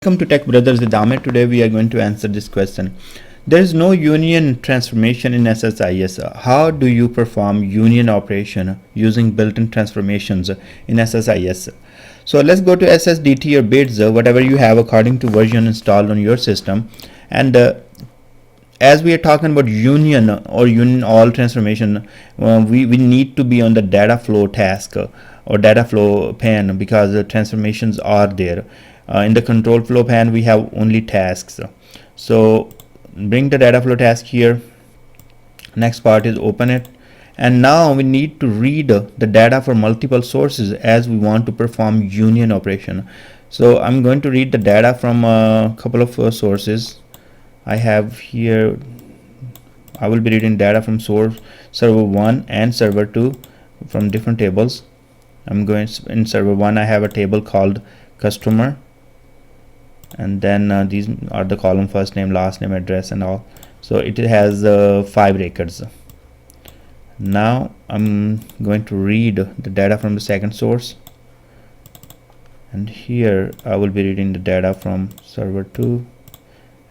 Welcome to Tech Brothers with Amit. Today we are going to answer this question. There is no union transformation in SSIS. How do you perform union operation using built-in transformations in SSIS? So let's go to SSDT or bits, whatever you have according to version installed on your system. And as we are talking about union or union all transformation, we need to be on the data flow task or data flow pane because the transformations are there. In the control flow pane we have only tasks. So bring the data flow task here. Next part is open it, and now we need to read the data for multiple sources as we want to perform union operation. So I'm going to read the data from a couple of sources I have here. I will be reading data from source server 1 and server 2 from different tables. I'm going in server 1. I have a table called customer, and then these are the column: first name, last name, address, and all. So it has 5 records. Now I'm going to read the data from the second source, and here I will be reading the data from server 2,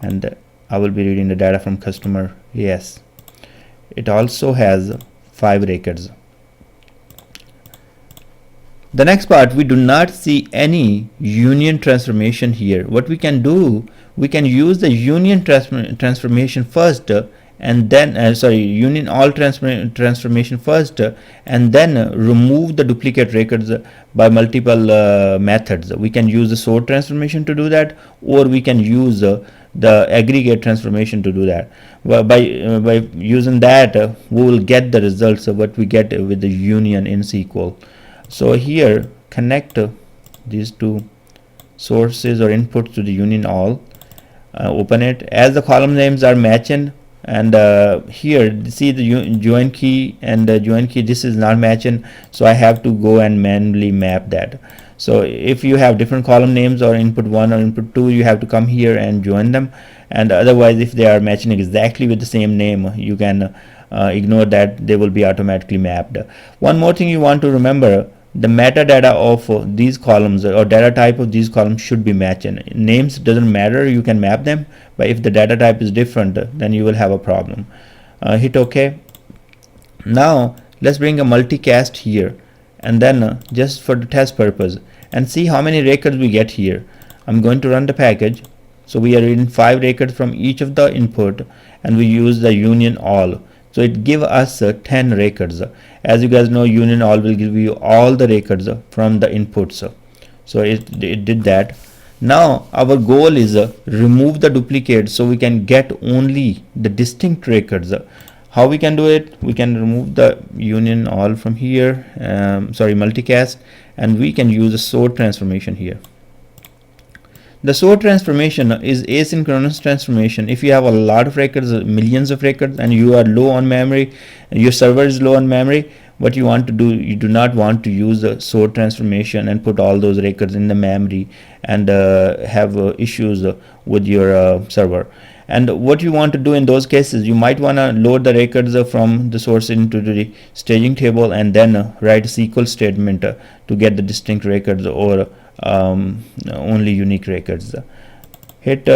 and I will be reading the data from customer. Yes, it also has 5 records. The next part, we do not see any union transformation here. What we can do, we can use the union transformation first and then union all transformation first and then remove the duplicate records by multiple methods. We can use the sort transformation to do that, or we can use the aggregate transformation to do that. Well, by using that we will get the results of what we get with the union in SQL. So here connect these two sources or inputs to the union all. Open it as the column names are matching, and here see the join key and the join key, this is not matching, so I have to go and manually map that. So if you have different column names or input 1 or input 2, you have to come here and join them, and otherwise if they are matching exactly with the same name, you can ignore that, they will be automatically mapped. One more thing you want to remember: the metadata of these columns or data type of these columns should be matching. Names doesn't matter, you can map them, but if the data type is different, then you will have a problem. Hit OK. Now let's bring a multicast here, and then just for the test purpose, and see how many records we get here. I'm going to run the package. So we are reading 5 records from each of the input, and we use the union all. So it give us 10 records. As you guys know, union all will give you all the records from the inputs. So it did that. Now our goal is remove the duplicates so we can get only the distinct records. How we can do it? We can remove the union all from here, multicast, and we can use a sort transformation here. The sort transformation is asynchronous transformation. If you have a lot of records, millions of records, and you are low on memory, your server is low on memory, what you want to do, you do not want to use the sort transformation and put all those records in the memory and have issues with your server. And what you want to do in those cases, you might want to load the records from the source into the staging table and then write a SQL statement to get the distinct records or only unique records. Hit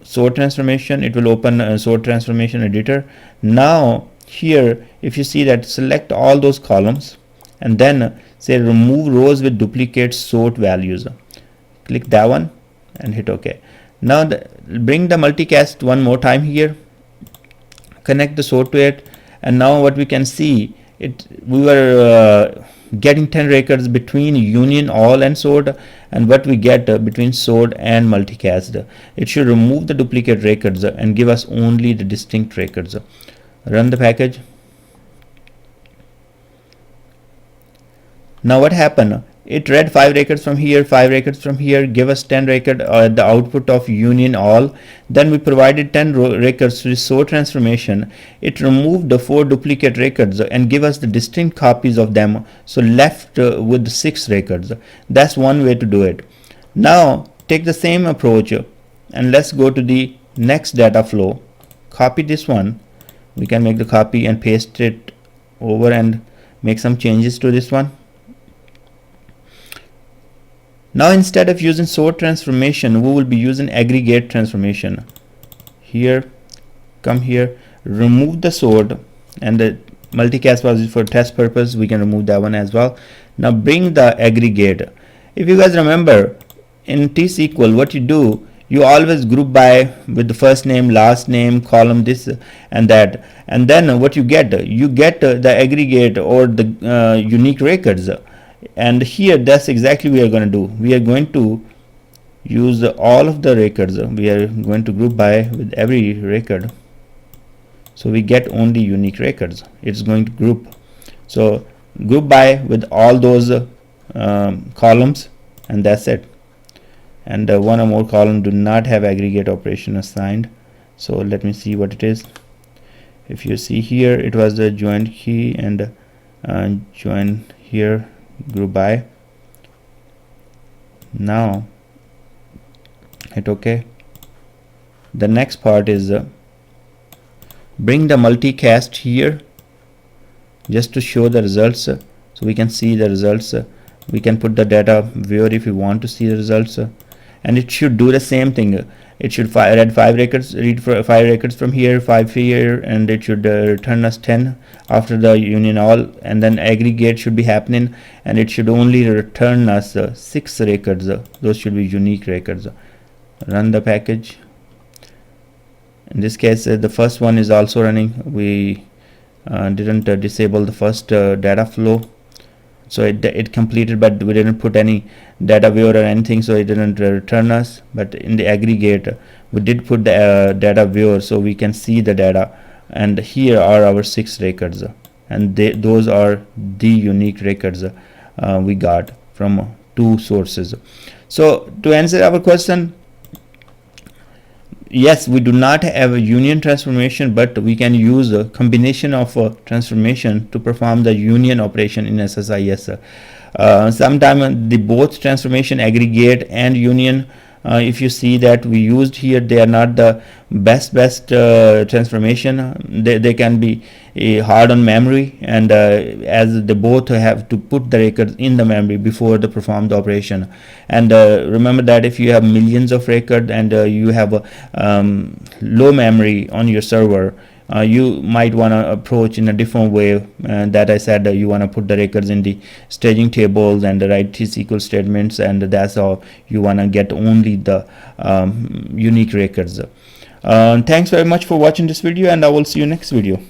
sort transformation, it will open a sort transformation editor. Now here, if you see that, select all those columns and then say remove rows with duplicate sort values. Click that one and hit OK. Now bring the multicast one more time here, connect the sort to it, and now what we can see, we were getting 10 records between union all and sort, and what we get between sort and multicast. It should remove the duplicate records and give us only the distinct records. Run the package. Now what happened? It read 5 records from here, 5 records from here, give us 10 record the output of union all. Then we provided 10 records to the sort transformation. It removed the 4 duplicate records and give us the distinct copies of them, so left with 6 records. That's one way to do it. Now take the same approach and let's go to the next data flow. Copy this one. We can make the copy and paste it over and make some changes to this one. Now instead of using sort transformation, we will be using aggregate transformation. Here, come here, remove the sort, and the multicast was for test purpose, we can remove that one as well. Now bring the aggregate. If you guys remember, in T-SQL, what you do, you always group by with the first name, last name, column, this and that, and then what you get the aggregate or the unique records. And here that's exactly we are going to do. We are going to use all of the records. We are going to group by with every record, so we get only unique records. It's going to group, so group by with all those columns, and that's it. And one or more column do not have aggregate operation assigned, so let me see what it is. If you see here, it was the join key and join here, group by. Now hit OK. The next part is bring the multicast here just to show the results, so we can see the results. We can put the data viewer if you want to see the results, and it should do the same thing. It should read 5 records, read 5 records from here, 5 here, and it should return us 10 after the union all, and then aggregate should be happening, and it should only return us 6 records. Those should be unique records. Run the package. In this case, the first one is also running. We didn't disable the first data flow, so it completed, but we didn't put any data viewer or anything, so it didn't return us. But in the aggregate, we did put the data viewer, so we can see the data, and here are our 6 records, and those are the unique records we got from 2 sources. So to answer our question, yes, we do not have a union transformation, but we can use a combination of transformation to perform the union operation in SSIS. Sometimes the both transformation, aggregate and union, if you see that we used here, they are not the best transformation. They can be hard on memory, and as they both have to put the records in the memory before they perform the operation. And remember that if you have millions of records and you have low memory on your server, you might want to approach in a different way. That I said, you want to put the records in the staging tables and write T-SQL statements, and that's how you want to get only the unique records. Thanks very much for watching this video, and I will see you next video.